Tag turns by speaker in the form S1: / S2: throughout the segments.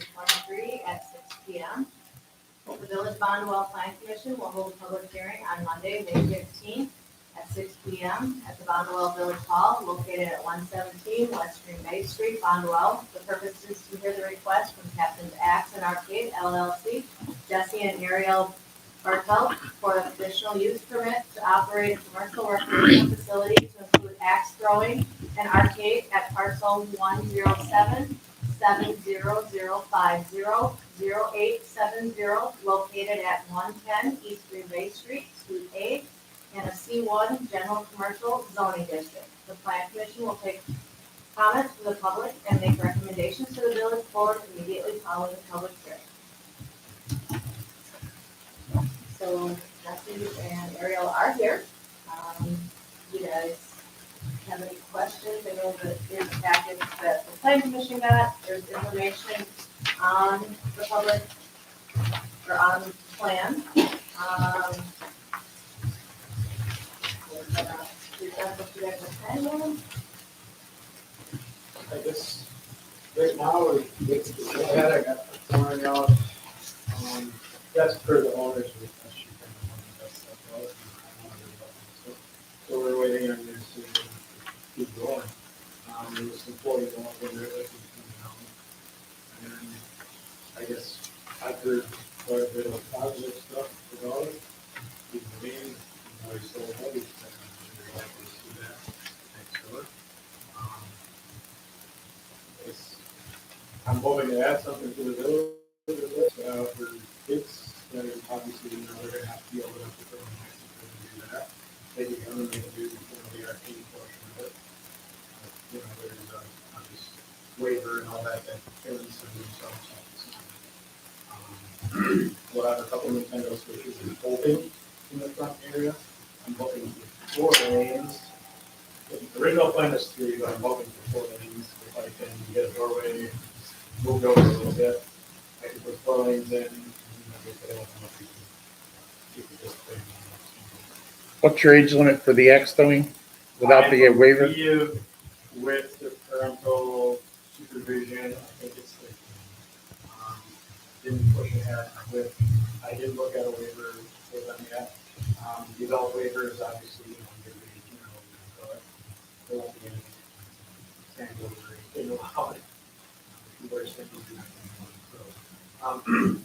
S1: 2023 at 6 p.m. The Village Bondwell Plan Commission will hold a public hearing on Monday, May 15th at 6 p.m. at the Bondwell Village Hall located at 117 West Green Bay Street, Bondwell. The purpose is to hear the request from Captain's Axe and Arcade LLC, Jesse and Ariel Bartelt for a conditional use permit to operate a commercial recreational facility to include axe throwing and arcade at parcel 107-70050-0870 located at 110 East Green Bay Street, Suite A, in a C1 General Commercial Zoning District. The Plan Commission will take comments from the public and make recommendations to the village board immediately following the public hearing. So Jesse and Ariel are here. You guys have any questions? I know that in the package that the Plan Commission got, there's information on the public or on the plan.
S2: I guess right now, it's the head, I got the pouring out. That's per the owner's request. You kind of want that stuff out. So we're waiting on your decision to keep going. There's some 41 over there that can come down. And I guess I've heard quite a bit of positive stuff about it. He's mean, he's so heavy. I'd like to see that next door. I'm hoping to add something to the village for kids. That is obviously, they're going to have to be able to put their own license to do that. They can come and they can do, the arcade portion of it. There's obvious waiver and all that parents and themselves have to sign. We'll have a couple Nintendo Switches and hoping in the front area. I'm hoping for 4 lanes. The original plan is 3, but I'm hoping for 4 lanes. If I can get a doorway moved over a little bit, I can put 4 lanes in, and
S3: What's your age limit for the axe throwing without the waiver?
S2: With the parental supervision, I think it's 13. Didn't push ahead with, I didn't look at a waiver for them yet. The adult waivers, obviously, give me, there won't be any standard or anything allowed.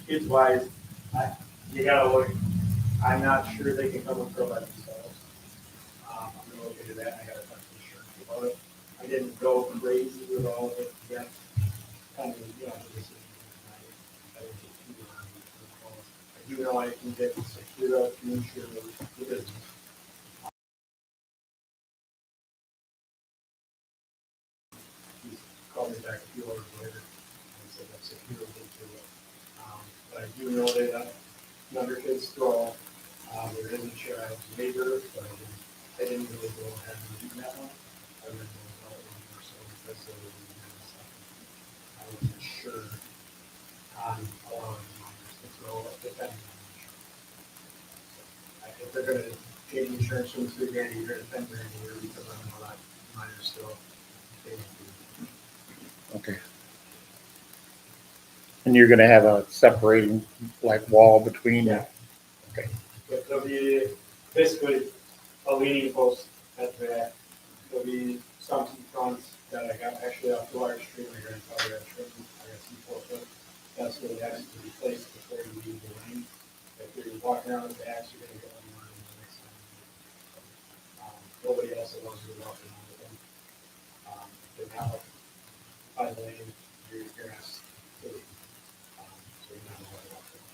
S2: Kids wise, you gotta look. I'm not sure they can come and throw by themselves. I'm gonna look into that. I gotta talk to insurance about it. I didn't go crazy with all of it yet. Kind of, the decision. I didn't get too around with the calls. I do know I can get secure up to insure the business. He's called me back a few hours later and said that's secure to it. But I do know that younger kids throw. There is a child waiver, but I didn't really go ahead and do that one. I read the adult one more so because I wasn't sure on allowing minors to throw depending on insurance. If they're going to take insurance from $3,000 a year to $10,000 a year because I know that minors still pay.
S3: Okay. And you're gonna have a separating wall between?
S2: Yeah.
S3: Okay.
S2: But there'll be basically a leaning post at the back. There'll be some fronts that I got actually off the large tree. My grandfather got trimmed. I got some 4 foot. That's what it has to be placed before you leave the lane. If you're walking around with the axe, you're gonna get one line the next time. Nobody else that wants to walk around with them. They're not by the lane. You're asked to leave. So you're not allowed to walk around.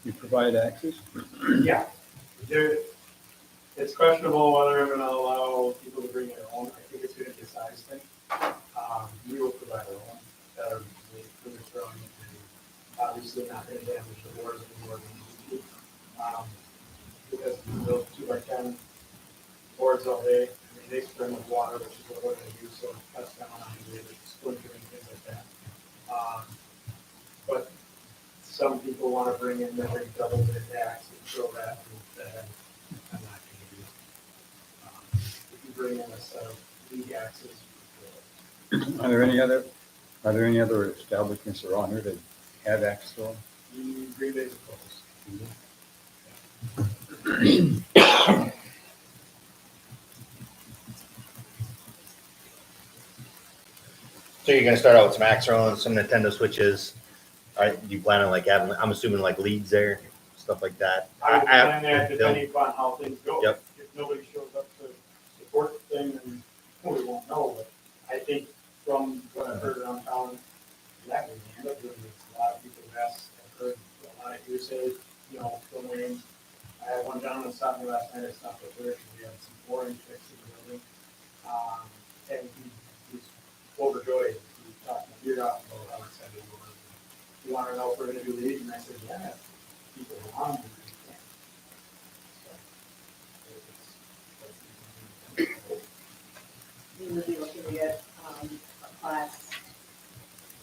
S4: You provide access?
S2: Yeah, it's questionable whether I'm gonna allow people to bring their own. I think it's gonna be a size thing. We will provide our own that are made for the throwing and obviously not gonna damage the boards anymore than we do. Because we built 2x10 boards all day. I mean, they spring with water, which is what we're gonna do, so it cuts down on the splintering, things like that. But some people want to bring in their double bit axe and throw that. I'm not going to do it. If you bring in a set of league access.
S4: Are there any other establishments around here that have access to them?
S2: The Green Bay's close.
S5: So you're gonna start out with some Axon and some Nintendo Switches. All right, do you plan on like having, I'm assuming like leads there, stuff like that?
S2: I would plan that depending upon how things go.
S5: Yep.
S2: If nobody shows up to support the thing, then we won't know, but I think from what I've heard around town, that would end up doing this. A lot of people have asked, I've heard a lot of hearsay, you know, from Wayne. I had one gentleman stop me last night, I stopped up there, because we had some flooring fixed in the building. And he was overjoyed, he was talking my ear off about how excited he was. You want to know if we're gonna do league? And I said, yeah, people want to.
S1: We would be looking to get, a class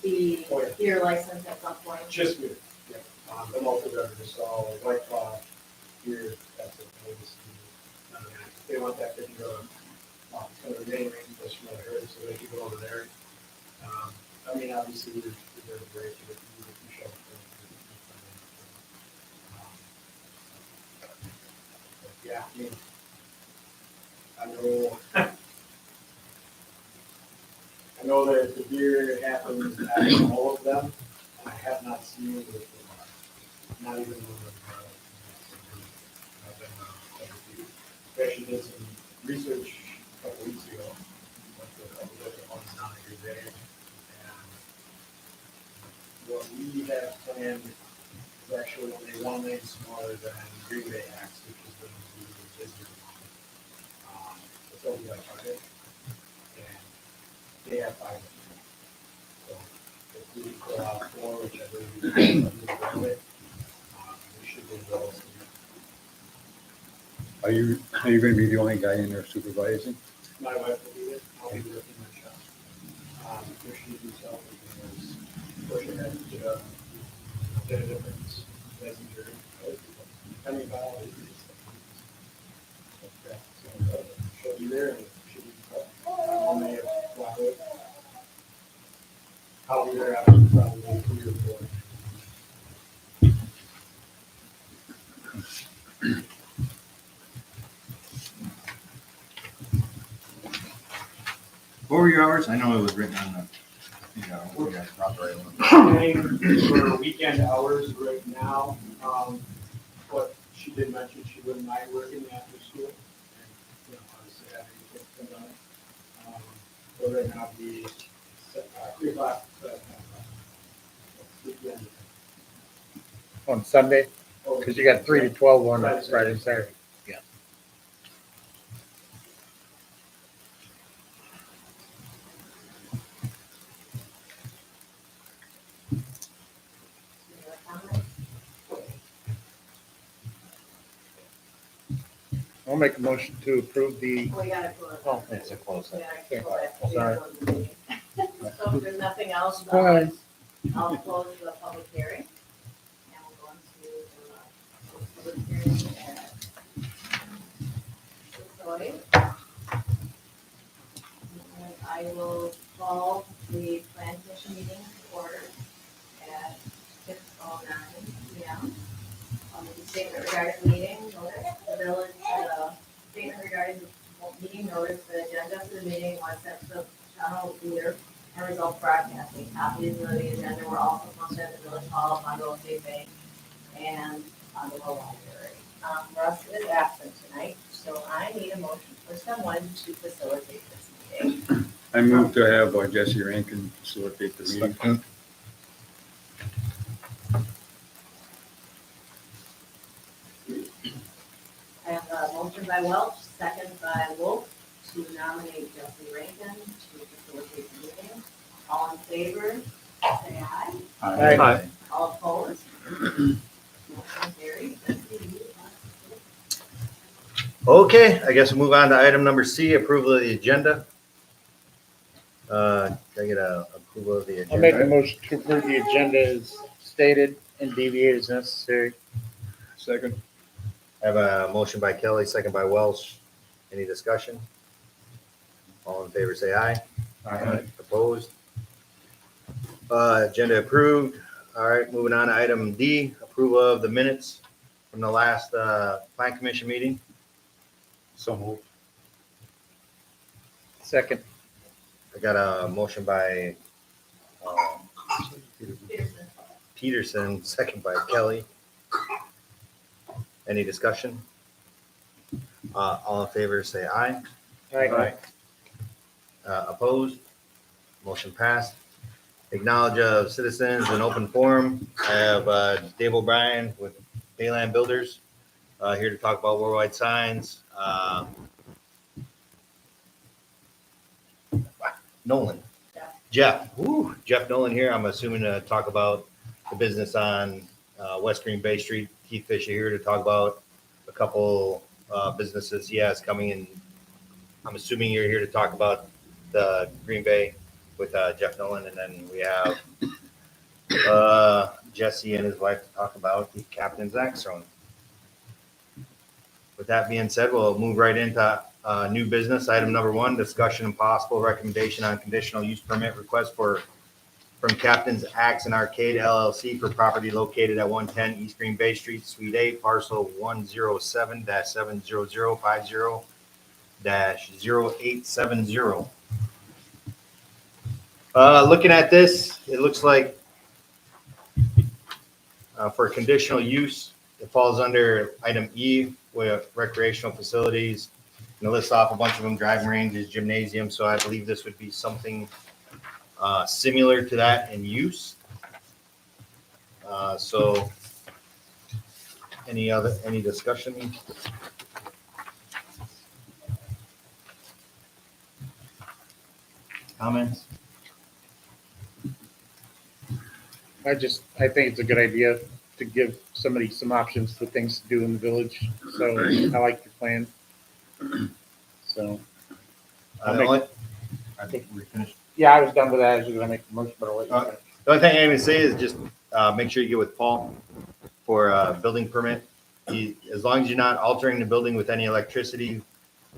S1: B
S2: Oh, yeah.
S1: beer license at some point.
S2: Just beer, yeah. The multi beverage, all White Claw, beer, that's it. They want that, they can go, it's kind of the main reason for some other herds, so they can go over there. I mean, obviously, we're a break, if you show up. Yeah, I mean, I know, I know that the beer happens at all of them, and I have not seen it with the, not even with the. I've been, we actually did some research a couple weeks ago, went to a couple different ones down in Green Bay, and what we have planned is actually only 1 lane smaller than Green Bay Axe, which is going to be the visitor one. It's only like Target, and they have 5 lanes. So if we pull out 4, which I believe we can do the railway, we should be able to.
S4: Are you gonna be the only guy in there supervising?
S2: My wife will be there, I'll be working my shop. If she needs help, we can always push ahead and get a difference. Messenger, depending on how it is. So, she'll be there and she'll be, on the Blackwood. I'll be there after probably 3 or 4.
S5: What were your hours? I know it was written on the, you guys operate.
S2: Planning for weekend hours right now, but she did mention she wouldn't mind working after school. And, you know, obviously having kids come down. But right now, the 3 o'clock, weekend.
S3: On Sunday,
S2: Oh,
S3: because you got 3 to 12 on Friday and Saturday.
S1: Any other comments?
S3: I'll make a motion to approve the,
S1: We gotta close.
S3: Oh,
S5: It's a close
S1: We
S5: one.
S1: gotta close that.
S3: Sorry.
S1: So if there's nothing else,
S3: Fine.
S1: I'll close the public hearing. And we'll go into the public hearing at 6:08. And I will call the plan commission meeting to order at 6:09 p.m. The statement regarding the meeting notice, the village, statement regarding the meeting notice, the agenda for the meeting was sent to the channel leader and results broadcasting. Copies of the agenda were also posted at the village hall, Bondwell State Bank, and Bondwell Library. Russ is absent tonight, so I need a motion for someone to facilitate this meeting.
S4: I move to have Jesse Rankin facilitate the meeting.
S1: I have a motion by Welch, second by Wolf, to nominate Jesse Rankin to facilitate the meeting. All in favor, say aye.
S3: Aye.
S1: All opposed? Motion carries. Jesse, you
S5: Okay, I guess we'll move on to item number C, approval of the agenda. Can I get a approval of the agenda?
S3: I'll make a motion to approve the agenda as stated and deviate as necessary.
S4: Second.
S5: I have a motion by Kelly, second by Welch. Any discussion? All in favor, say aye.
S4: Aye.
S5: Opposed? Agenda approved. All right, moving on to item D, approval of the minutes from the last plan commission meeting.
S4: So moved.
S3: Second.
S5: I got a motion by
S1: Peterson.
S5: Peterson, second by Kelly. Any discussion? All in favor, say aye.
S3: Aye.
S5: Opposed? Motion passed. Acknowledge of citizens in open forum. I have Dave O'Brien with Bayland Builders here to talk about worldwide signs. Nolan. Jeff Nolan here. I'm assuming to talk about the business on West Green Bay Street. Keith Fisher here to talk about a couple businesses he has coming in. I'm assuming you're here to talk about the Green Bay with Jeff Nolan, and then we have Jesse and his wife to talk about the Captain's Axe Throwing. With that being said, we'll move right into new business. Item number 1, discussion and possible recommendation on conditional use permit request from Captain's Axe and Arcade LLC for property located at 110 East Green Bay Street, Suite A, parcel 107-70050-0870. Looking at this, it looks like for conditional use, it falls under item E with recreational facilities. And it lists off a bunch of them, driving ranges, gymnasium. So I believe this would be something similar to that in use. So any discussion? Comments?
S3: I think it's a good idea to give somebody some options for things to do in the village. So I like your plan. So,
S5: I think we're finished.
S3: yeah, I was done with that. I was gonna make the motion, but I'll let you finish.
S5: The only thing I even say is just make sure you get with Paul for a building permit. As long as you're not altering the building with any electricity,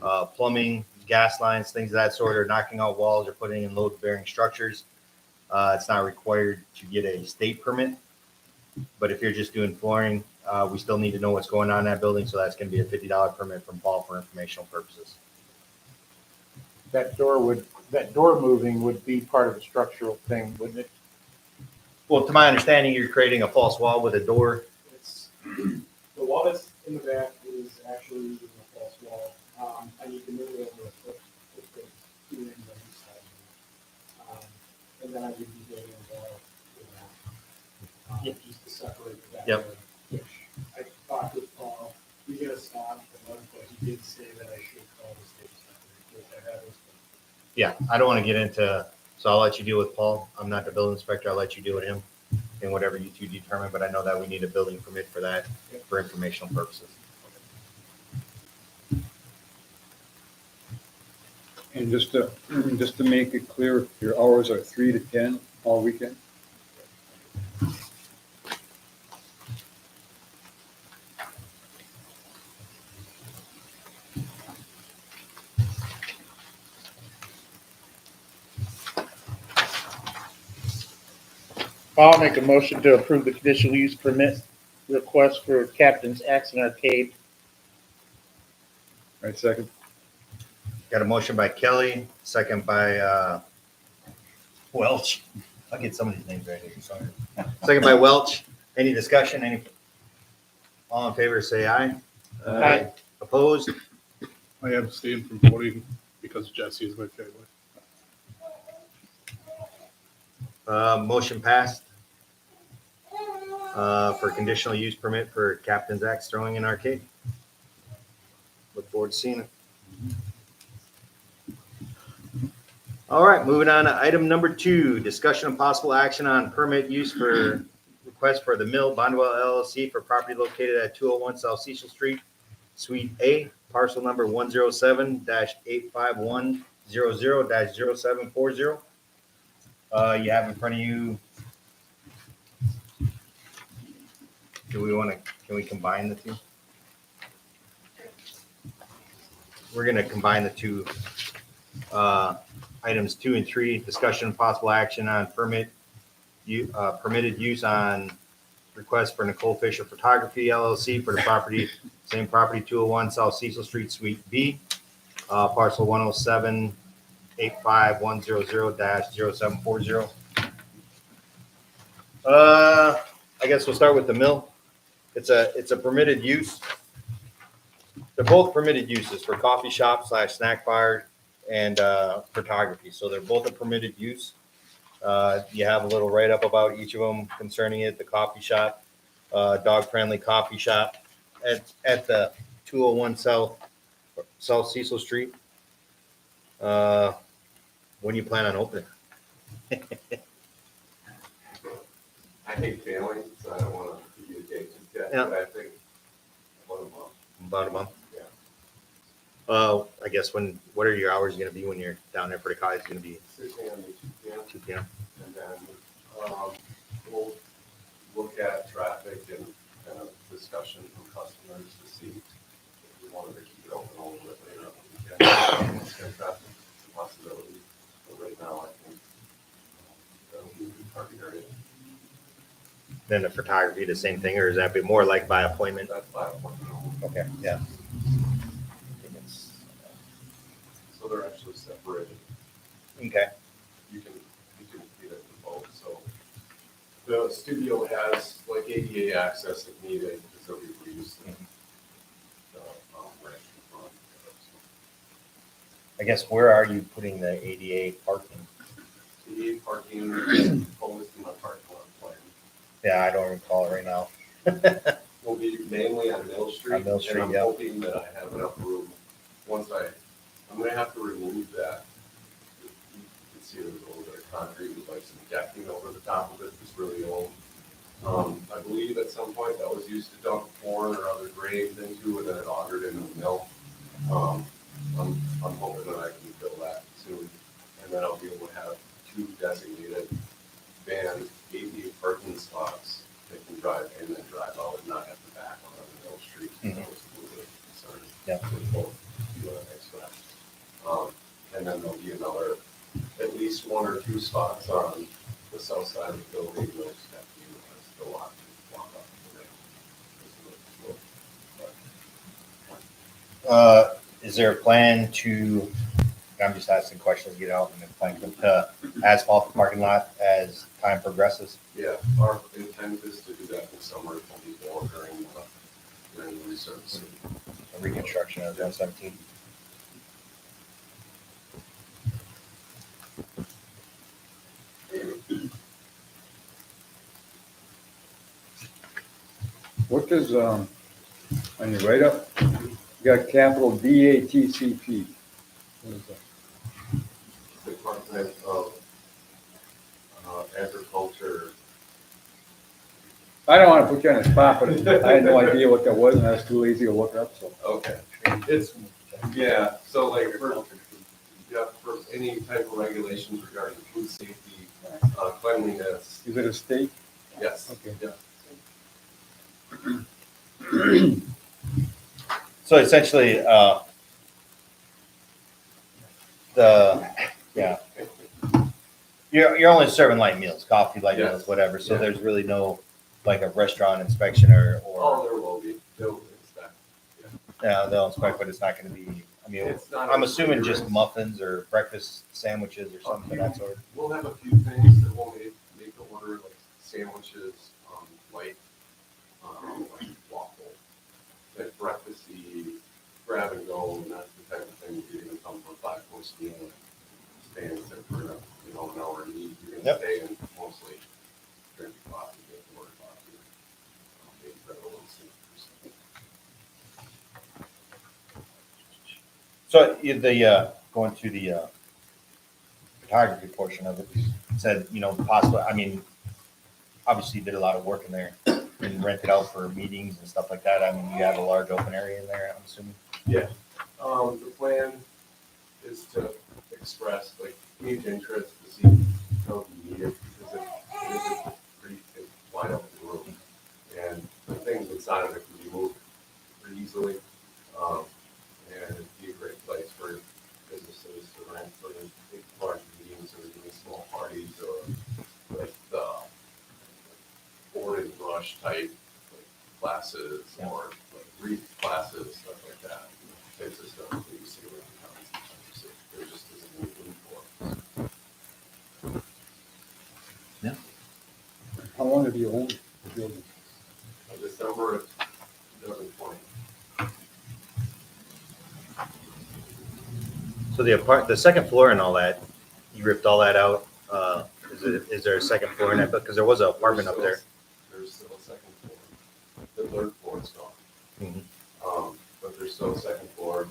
S5: plumbing, gas lines, things of that sort, or knocking out walls or putting in load-bearing structures, it's not required to get a state permit. But if you're just doing flooring, we still need to know what's going on in that building, so that's going to be a $50 permit from Paul for informational purposes.
S3: That door moving would be part of the structural thing, wouldn't it?
S5: Well, to my understanding, you're creating a false wall with a door.
S2: It's, the wall that's in the back is actually a false wall. I need to move it over a foot, with the 2 ends on each side. And then I would be getting involved with that. Just to separate that.
S5: Yep.
S2: Which I talked with Paul, he's gonna stop the month, but he did say that I should call the state separate, which I haven't.
S5: Yeah, I don't want to get into, so I'll let you deal with Paul. I'm not the building inspector. I'll let you deal with him and whatever you two determine, but I know that we need a building permit for that for informational purposes.
S4: And just to make it clear, your hours are 3 to 10 all weekend?
S3: I'll make a motion to approve the conditional use permit request for Captain's Axe and Arcade.
S4: Right, second?
S5: Got a motion by Kelly, second by Welch. I'll get some of these names right here, sorry. Second by Welch. Any discussion? All in favor, say aye.
S3: Aye.
S5: Opposed?
S6: I abstain from voting because Jesse is my family.
S5: Motion passed. For conditional use permit for Captain's Axe Throwing in Arcade. Look forward to seeing it. All right, moving on to item number 2, discussion of possible action on permit use for request for the Mill Bondwell LLC for property located at 201 South Cecil Street, Suite A, parcel number 107-85100-0740. You have in front of you. Can we combine the two? We're going to combine the two Items 2 and 3, discussion and possible action on permitted use on request for Nicole Fisher Photography LLC for the property, same property, 201 South Cecil Street, Suite B, parcel 107-85100-0740. I guess we'll start with the mill. It's a permitted use. They're both permitted uses for coffee shop / snack bar and photography. So they're both a permitted use. You have a little write-up about each of them concerning it. The coffee shop, dog-friendly coffee shop at the 201 South Cecil Street. When do you plan on opening?
S7: I hate failing, so I don't want to give you a date just yet,
S5: Yeah.
S7: but I think about a month.
S5: About a month?
S7: Yeah.
S5: I guess what are your hours going to be when you're down there for the call? It's going to be
S7: 6 a.m. to 2 p.m.
S5: 2 p.m.
S7: And then we'll look at traffic and kind of discussion from customers to see if we wanted to keep it open a little bit later on the weekend. Traffic possibility, but right now I think that'll be a good target area.
S5: Then the photography, the same thing, or is that be more like by appointment?
S7: That's 5.0.
S5: Okay, yeah.
S7: So they're actually separated.
S5: Okay.
S7: You can feed it to both, so. The studio has like ADA access if needed, because they'll be reused. The ranch in front.
S5: I guess where are you putting the ADA parking?
S7: ADA parking is proposed in my parking lot plan.
S5: Yeah, I don't recall it right now.
S7: Will be mainly on Mill Street.
S5: On Mill Street,
S7: and I'm
S5: yeah.
S7: hoping that I have enough room, I'm gonna have to remove that. You can see there's a little bit of concrete with like some decking over the top of it, it's really old. I believe at some point that was used to dump corn or other grains into, and then it augered into the mill. I'm hoping that I can fill that soon, and then I'll be able to have 2 designated van ADA parking spots that can drive in and drive out, and not have to back on Mill Street.
S5: Mhm.
S7: That was a little bit concerning.
S5: Yeah.
S7: With both express. And then there'll be another, at least 1 or 2 spots on the south side of the building, those have to be still locked, block off the ramp.
S5: Is there a plan to, I'm just asking questions, to get out and then plan to asphalt the parking lot as time progresses?
S7: Yeah, our intent is to do that in summer 24 during the resurfacing.
S5: Reconstruction of 117.
S4: What does, on your write-up, you got capital DATCP. What is that?
S7: Department of Agriculture.
S4: I don't want to put you on the spot, but I had no idea what that was, and I was too lazy to look up, so.
S7: Okay, it's, yeah, so like for any type of regulations regarding food safety, cleanliness,
S4: Is it a state?
S7: yes.
S4: Okay.
S7: Yeah.
S5: So essentially, you're only serving light meals, coffee, light
S7: Yes.
S5: meals, whatever. So
S7: Yeah.
S5: there's really no like a restaurant inspection or
S7: Oh, there will be, they'll inspect.
S5: they'll inspect, but it's not going to be. I mean,
S7: It's not
S5: I'm
S7: a
S5: assuming just
S7: rigorous-
S5: muffins or breakfast sandwiches or something of that sort.
S7: We'll have a few things that we'll make to order, like sandwiches, like waffle, like breakfasty, grab and go, and that's the type of thing you're gonna come for a 5-course meal. And stay and sit for, an hour and eat, you're
S5: Yep.
S7: gonna stay and mostly drink your coffee, get to work coffee. Maybe grab a little soup or something.
S5: So going to the photography portion of it, said, possibly, I mean, obviously you did a lot of work in there and rented out for meetings and stuff like that. I mean, you have a large open area in there, I'm assuming.
S7: Yeah, the plan is to express like huge interest to see how you need it, because it is a pretty big, wide open room. And the things inside of it can be moved pretty easily. And it'd be a great place for businesses to rent brush type, like classes or like reef classes, stuff like that. Types of stuff that you see around town. Sometimes there just isn't any room for.
S4: How long have you owned the building?
S7: December of 2020.
S5: So the second floor and all that, you ripped all that out. Is there a second floor in that? Because there was an apartment up there.
S7: There's still a second floor. The third floor is gone.
S5: Mhm.
S7: But there's still a second floor,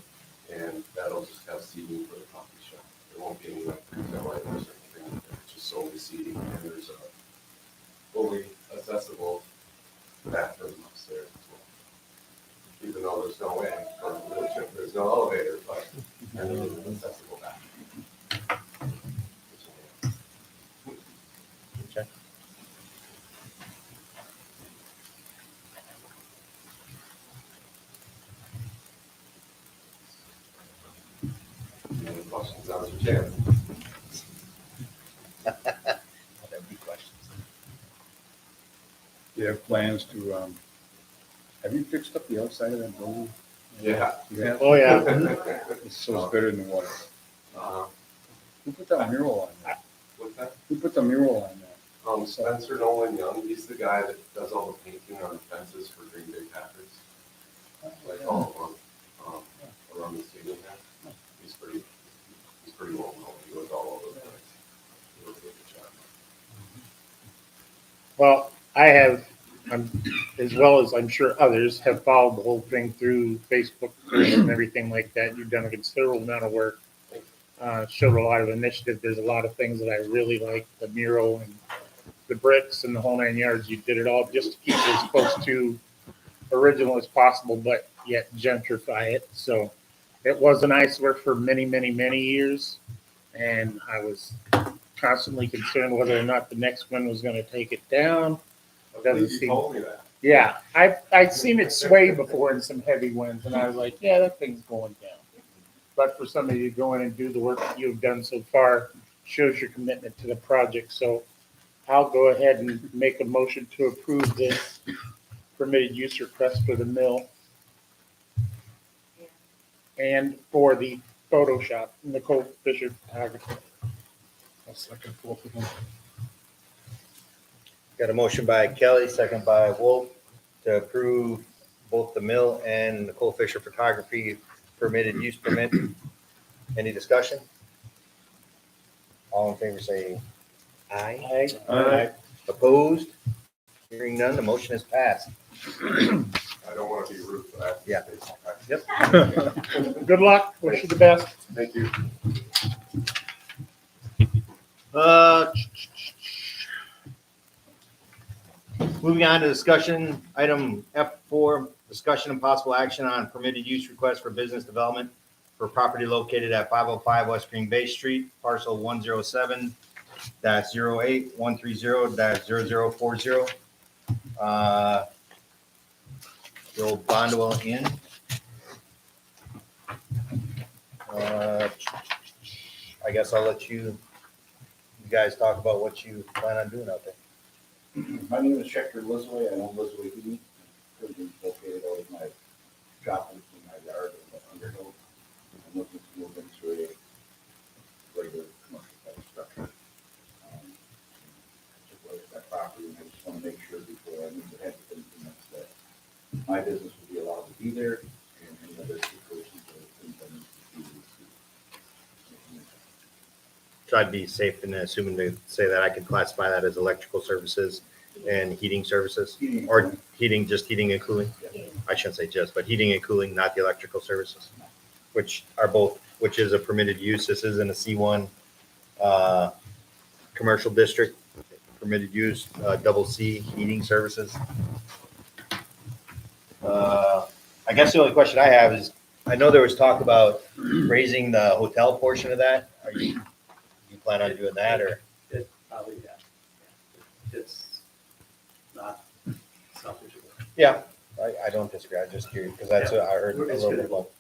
S7: and that'll just have seating for the coffee shop. There won't be any like retail items or anything. It's just solely seating, and there's a fully accessible bathroom upstairs as well. Even though there's no way, for a wheelchair, there's no elevator, but there's an accessible bathroom.
S5: Okay.
S7: Any questions, that was your chance.
S5: That'd be questions.
S4: Do you have plans to, have you fixed up the outside of that building?
S7: Yeah.
S4: You have?
S3: Oh, yeah.
S4: It's so it's better than what?
S7: Uh,
S4: Who put that mural on that?
S7: what's that?
S4: Who put the mural on that?
S7: Spencer Nolan Young, he's the guy that does all the painting on the fences for Green Bay Packers. Like all along, around the stadium there. He's pretty well known. He goes all over the place. He does a good job.
S3: Well, I have, as well as I'm sure others, have followed the whole thing through Facebook and everything like that. You've done a considerable amount of work. Showed a lot of initiative. There's a lot of things that I really like, the mural and the bricks and the whole 9 yards. You did it all just to keep it as close to original as possible, but yet gentrify it. So it was an eyesore for many, many, many years. And I was constantly concerned whether or not the next one was going to take it down.
S7: I
S3: Doesn't
S7: believe you
S3: seem-
S7: told me that.
S3: Yeah, I've seen it sway before in some heavy winds, and I was like, yeah, that thing's going down. But for somebody to go in and do the work that you've done so far shows your commitment to the project. So I'll go ahead and make a motion to approve this permitted use request for the mill and for the Photoshop, Nicole Fisher photography.
S6: I'll second both of them.
S5: Got a motion by Kelly, second by Wolf to approve both the mill and Nicole Fisher Photography permitted use permit. Any discussion? All in favor say aye.
S3: Aye.
S5: Opposed? Hearing none, the motion is passed.
S7: I don't want to be rude, but I have to
S5: Yeah.
S7: say something.
S5: Yep.
S3: Good luck. Wish you the best.
S7: Thank you.
S5: Moving on to discussion, item F4, discussion and possible action on permitted use request for business development for property located at 505 West Green Bay Street, parcel 107-08-130-0040. The old Bondwell Inn. I guess I'll let you guys talk about what you plan on doing out there.
S8: My name is Schechter Lisway. I own Lisway Heating. Currently located out of my shop in my yard in Underhill. I'm looking to move into a regular commercial type structure. Took a look at that property and I just want to make sure before I move ahead with anything else that my business will be allowed to be there and any other situations or things I need to do.
S5: So I'd be safe in assuming to say that I could classify that as electrical services and heating services,
S8: Heating.
S5: or heating, just heating and cooling.
S8: Yeah.
S5: I shouldn't say just, but heating and cooling, not the electrical services, which are both, which is a permitted use. This isn't a C1 commercial district, permitted use, double C heating services. I guess the only question I have is, I know there was talk about raising the hotel portion of that. Are you plan on doing that, or?
S9: It probably, yeah. It's not selfish.
S5: Yeah, I don't disagree. I'm just curious because that's what I heard a
S9: It's
S5: little bit about.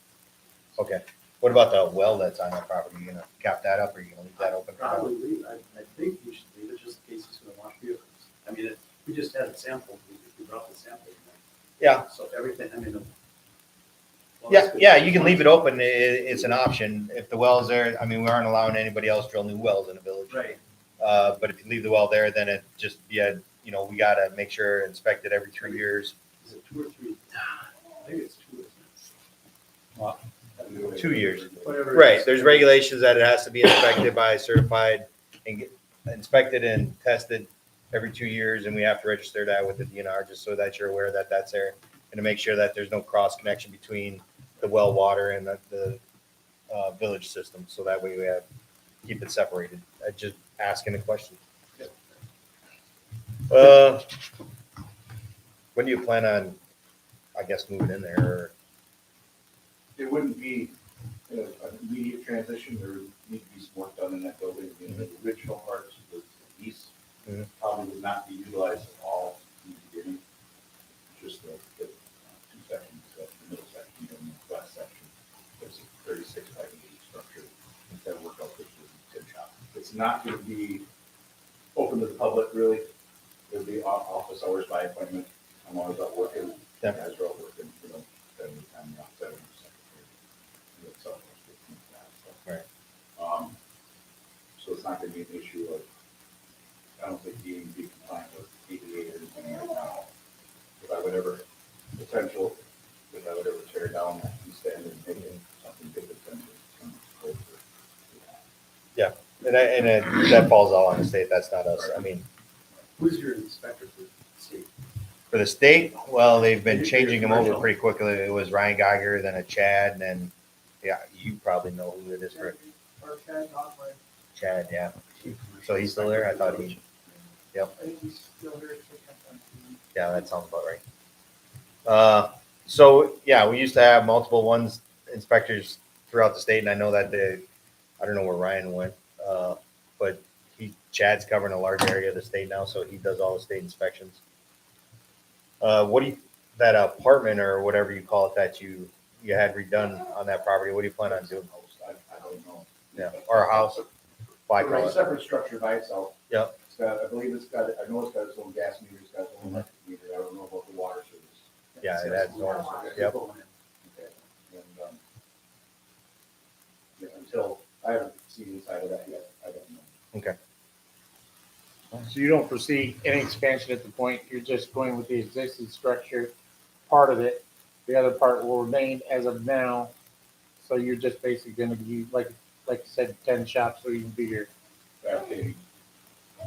S5: Okay. What about the well that's on that property? You gonna cap that up or you gonna leave that open?
S9: Probably leave, I think we should leave it just in case he's gonna wash vehicles. I mean, we just had it sampled, we you brought the sample.
S5: Yeah.
S9: So everything, I mean.
S5: Yeah, you can leave it open. It's an option. If the well's there, I mean, we aren't allowing anybody else to drill new wells in the village.
S9: Right.
S5: But if you leave the well there, then it just, yeah, you know, we gotta make sure inspect it every 3 years.
S9: Is it 2 or 3? Maybe it's 2, isn't it?
S5: 2 years.
S9: Whatever. it
S5: Right,
S9: is.
S5: there's regulations that it has to be inspected by certified and get inspected and tested every 2 years, and we have to register that with the DNR, just so that you're aware that that's there, and to make sure that there's no cross connection between the well water and the village system, so that way we have, keep it separated. Just asking a question. When do you plan on, I guess, moving in there, or?
S8: It wouldn't be an immediate transition, there would need to be some work done in that building. The original parts, the east,
S5: Mhm.
S8: probably would not be utilized at all in the beginning. Just the 2 sections, the middle section and the west section. It's a 36 by 80 structure. That work out this is a tin shop. It's not going to be open to the public, really. It'll be office hours by appointment. I'm always out working.
S5: Yeah.
S8: Guys are out working, spending time outside of the secretary.
S5: Right.
S8: So it's not gonna be an issue of, I don't think being compliant with ADA or anything right now. If I would ever, potential, if I would ever tear down that east end and make it something different than come closer to that.
S5: And that falls all on the state, that's not us. I mean,
S9: Who's your inspector for the state?
S5: for the state, well, they've been
S9: Your
S5: changing them over
S9: commercial.
S5: pretty quickly. It was Ryan Geiger, then a Chad, and then, yeah, you probably know who it is for Chad, yeah. So he's still there? I thought he, yep. Yeah, that sounds about right. So, yeah, we used to have multiple ones, inspectors throughout the state, and I know that I don't know where Ryan went, but Chad's covering a large area of the state now, so he does all the state inspections. What do you, that apartment or whatever you call it that you had redone on that property, what do you plan on doing?
S8: I don't know.
S5: Yeah, or a house? Why
S8: It's
S5: call
S8: a
S5: it?
S8: separate structure by itself.
S5: Yep.
S8: It's got, I believe it's got, I know it's got its own gas meter, it's got its own electric meter, I don't know about the water service.
S5: Yeah, it has water
S8: Okay.
S5: Yep.
S8: Okay. And, yeah, until, I haven't seen inside of that yet, I don't know.
S5: Okay.
S3: So you don't foresee any expansion at the point, you're just going with the existing structure, part of it. The other part will remain as of now. So you're just basically gonna be, like you said, 10 shops so you can be here.
S8: Fabricating,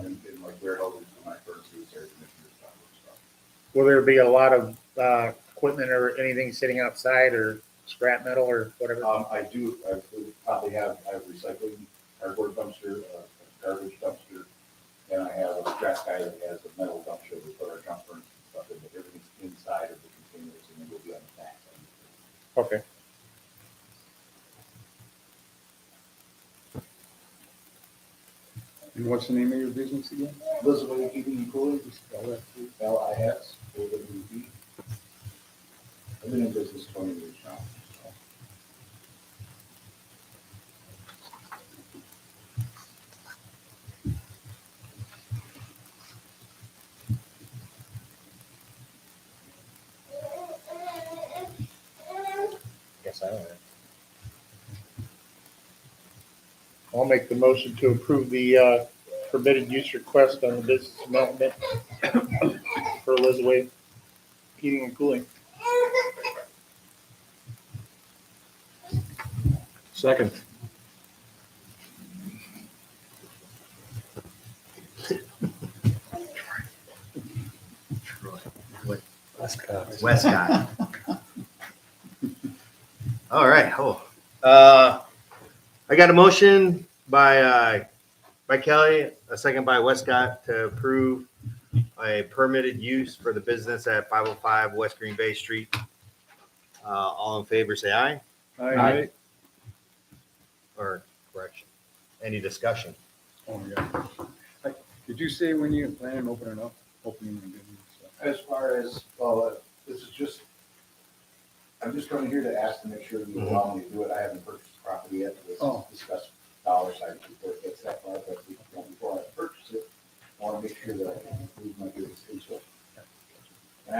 S8: in like warehouses, my furnaces, air conditioners, stuff.
S3: Will there be a lot of equipment or anything sitting outside or scrap metal or whatever?
S8: I would probably I have recycling, cardboard dumpster, a garbage dumpster, and I have a scrap guy that has a metal dumpster with our junk furnace and stuff, and everything's inside of the containers, and then we'll be on the back side.
S3: Okay.
S4: And what's the name of your business again?
S8: Elizabeth Heating and Cooling, LIS, OWD. I've been in business 20 years now. so.
S5: Guess I don't know.
S3: I'll make the motion to approve the permitted use request on the business development for Elizabeth Heating and Cooling.
S6: Second.
S5: Westcott. All right. I got a motion by Kelly, a second by Westcott to approve a permitted use for the business at 505 West Green Bay Street. All in favor, say aye.
S4: Aye.
S5: Or correction. Any discussion?
S4: Oh, yeah. Did you say when you plan on opening the business?
S8: As far as, this is just, I'm just coming here to ask to make sure you allow me to do it. I haven't purchased the property yet.
S4: Oh.
S8: Let's discuss dollar signs before it gets that far, but before I purchase it, I want to make sure that I can improve my business into it. And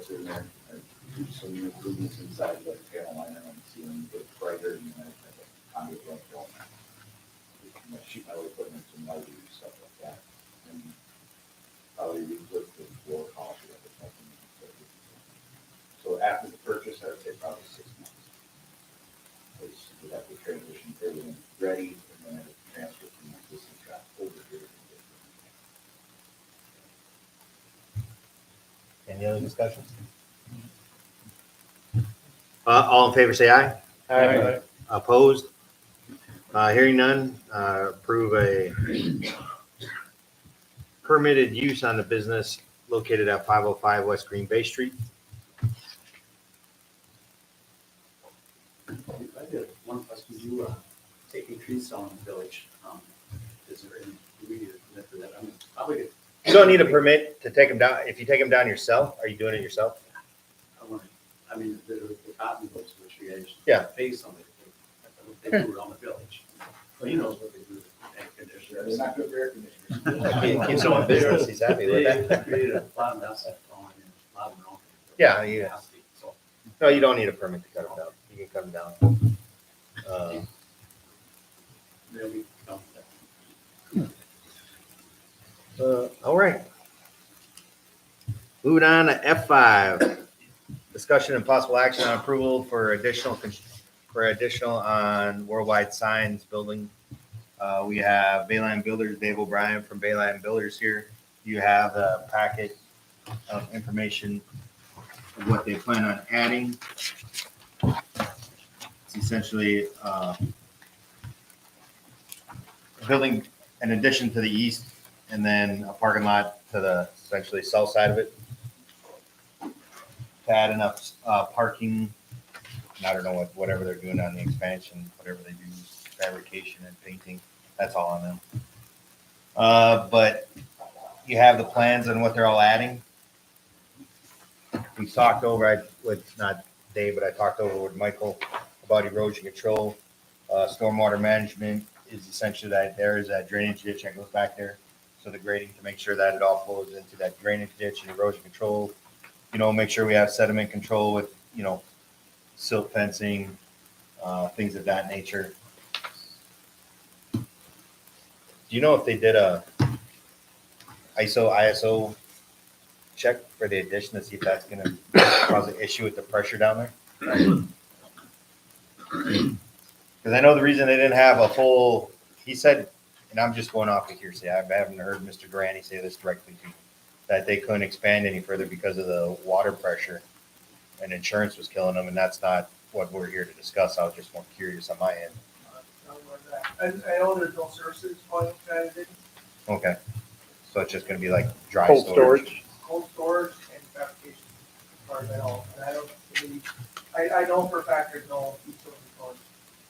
S8: what's in there. I do some improvements inside the panel liner and ceiling, get brighter, and then I have a conduit run film. My sheet metal equipment, some lighting, stuff like that. And probably re-flip the floor polish it up or something. So after the purchase, I would say probably 6 months. Because we have to transition everything ready, and then I have to transfer from my existing shop over here.
S5: Any other discussions? All in favor, say aye.
S3: Aye.
S5: Opposed? Hearing none, approve a permitted use on the business located at 505 West Green Bay Street.
S9: I did one question, you, taking trees down in the village, is there any, do we need a permit for that? I mean, probably,
S5: You don't need a permit to take them down. If you take them down yourself, are you doing it yourself?
S9: I mean, the cotton woods, which you guys.
S5: Yeah.
S9: Pay somebody, they do it on the village. So he knows what they do, air
S8: They're
S9: conditioners.
S8: not good for air conditioners.
S5: Keep someone in business, he's happy with
S9: They
S5: that.
S9: created a lot of mess, a lot of their own.
S5: Yeah, yeah.
S9: So,
S5: No, you don't need a permit to cut them down. You can cut them down.
S9: they'll be,
S5: All right. Moving on to F5, discussion and possible action on approval for additional on Worldwide Signs Building. We have Bayline Builders, Dave O'Brien from Bayline Builders here. You have the packet of information of what they plan on adding. It's essentially a building in addition to the east, and then a parking lot to the essentially south side of it. To add enough parking, and I don't know whatever they're doing on the expansion, whatever they do, fabrication and painting, that's all on them. But you have the plans on what they're all adding. We talked over with, not Dave, but I talked over with Michael about erosion control. Stormwater management is essentially that there is that drainage ditch that goes back there. So the grading to make sure that it all flows into that drainage ditch and erosion control. Make sure we have sediment control with, silt fencing, things of that nature. Do you know if they did a ISO check for the addition to see if that's gonna cause an issue with the pressure down there? Because I know the reason they didn't have a full, he said, and I'm just going off of hearsay, I haven't heard Mr. Durante say this directly to me, that they couldn't expand any further because of the water pressure and insurance was killing them, and that's not what we're here to discuss. I was just more curious on my end.
S10: I know there's no services on it,
S5: Okay. So it's just gonna be like dry
S3: Cold
S5: storage?
S3: storage.
S10: cold storage and fabrication, as far as I know. And I don't believe, I know for a fact there's no utility going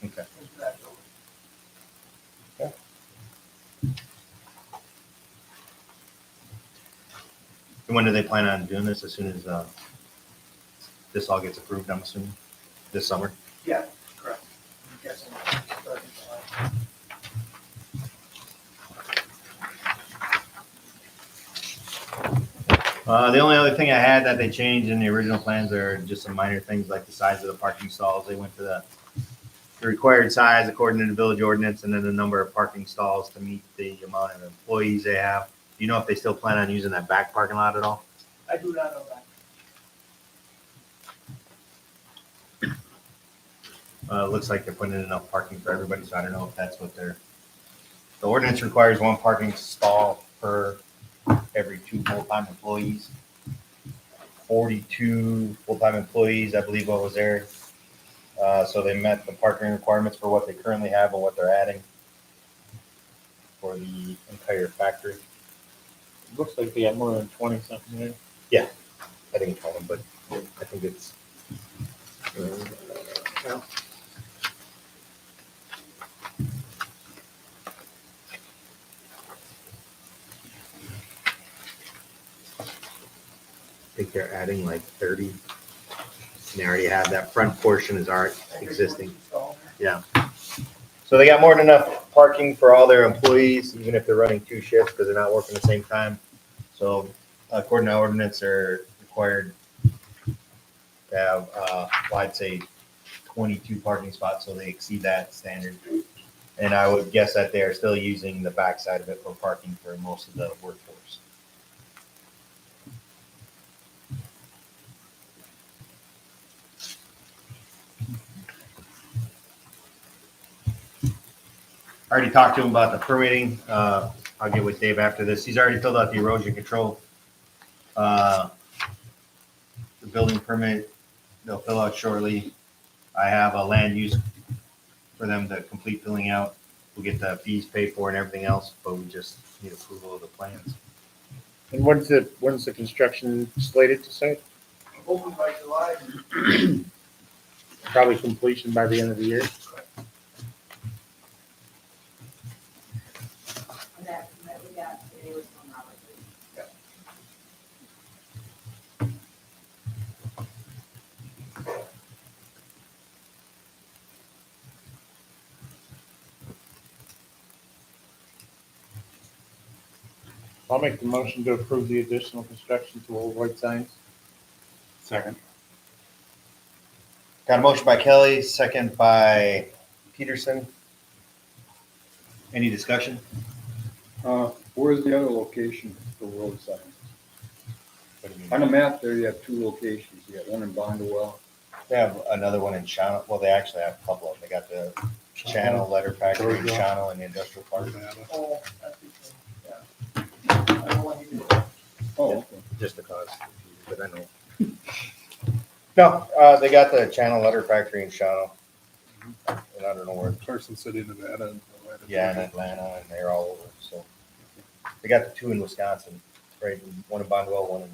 S5: Okay.
S10: into that building.
S5: And when do they plan on doing this? As soon as this all gets approved, I'm assuming, this summer?
S10: Yeah, correct. I'm guessing. Starting July.
S5: The only other thing I had that they changed in the original plans are just some minor things like the size of the parking stalls. They went to the required size according to the village ordinance, and then the number of parking stalls to meet the amount of employees they have. Do you know if they still plan on using that back parking lot at all?
S10: I do not know that.
S5: It looks like they're putting in enough parking for everybody, so I don't know if that's what the ordinance requires one parking stall per every 2 full-time employees. 42 full-time employees, I believe what was there. So they met the parking requirements for what they currently have and what they're adding for the entire factory.
S3: Looks like they have more than 20 something there.
S5: I think it's one, but I think it's. I think they're adding like 30. And they already have that front portion is already existing. Yeah. So they got more than enough parking for all their employees, even if they're running 2 shifts because they're not working the same time. So according to ordinance, they're required They have, well, I'd say 22 parking spots, so they exceed that standard. And I would guess that they are still using the backside of it for parking for most of the workforce. I already talked to him about the permitting. I'll get with Dave after this. He's already filled out the erosion control. The building permit, they'll fill out shortly. I have a land use for them to complete filling out. We'll get the fees paid for and everything else, but we just need approval of the plans.
S3: And when's the construction slated to start?
S10: Hopefully by July.
S3: Probably completion by the end of the year.
S1: And that we got today was from Robert.
S3: I'll make the motion to approve the additional construction to Old White Signs.
S6: Second.
S5: Got a motion by Kelly, second by Peterson. Any discussion?
S4: Where's the other location for road signs?
S5: What do you
S4: On
S5: mean?
S4: the map there, you have two locations. You got one in Bondwell.
S5: They have another one in Channel. Well, they actually have a couple of them. They got the Channel Letter Factory in Channel and the Industrial Park.
S10: Oh, that's because, yeah. I don't want you to.
S4: Oh, okay.
S5: Just the cause, but I know. No, they got the Channel Letter Factory in Channel. And I don't know where.
S6: Carson City, Nevada. And
S5: Yeah, in Atlanta, and they're all over. So they got the two in Wisconsin, right? One in Bondwell, one in.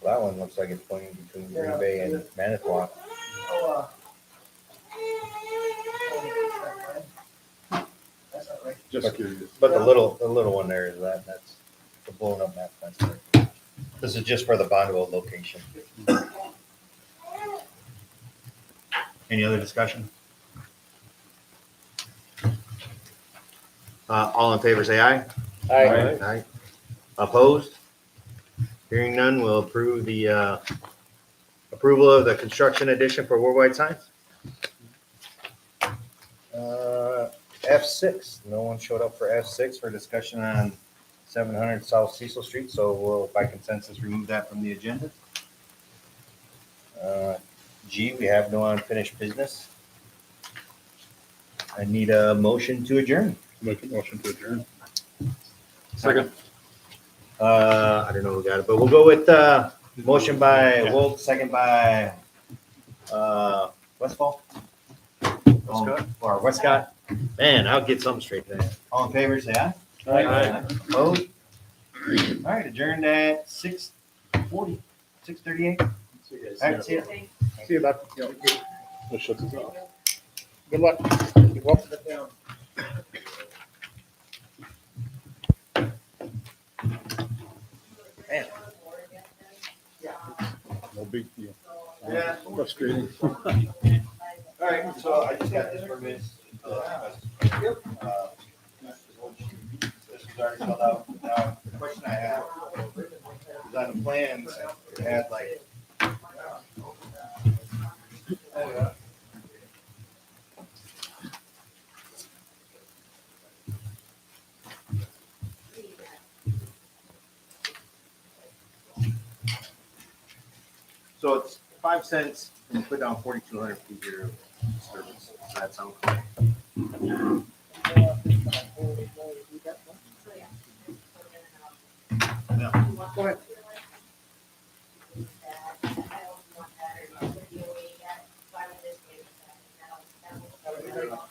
S5: Well, that one looks like it's pointing between Green Bay and Manitowoc.
S10: Oh, that's not right.
S6: Just curious.
S5: But the little one there is that's the blown up map. That's there. This is just for the Bondwell location. Any other discussion? All in favor, say aye.
S3: Aye.
S5: Aye. Opposed? Hearing none, we'll approve the approval of the construction addition for Worldwide Signs. F6, no one showed up for F6 for discussion on 700 South Cecil Street, so we'll by consensus remove that from the agenda. G, we have no unfinished business. I need a motion to adjourn.
S6: Make a motion to adjourn.
S3: Second.
S5: I don't know who got it, but we'll go with motion by Wolf, second by Westfall. Or Westcott. Man, I'll get something straight there. All in favor, say aye.
S3: Aye.
S5: Opposed? All right, adjourned at 6:40, 6:38. All right, see ya.
S3: See you, bud.
S6: Let's shut this off.
S3: Good luck. You're welcome.
S5: Man.
S6: No big deal.
S5: Yeah.
S6: Frustrating.
S5: All right, so I just got this permit. This is already filled out. Now, the question I have is on the plans, it had like. So it's 5 cents and you put down 4,200 feet here of disturbance. Does that sound correct? No.
S3: Go ahead.
S1: I don't want that, or you want that, or you got 5 of this, maybe that, and that'll-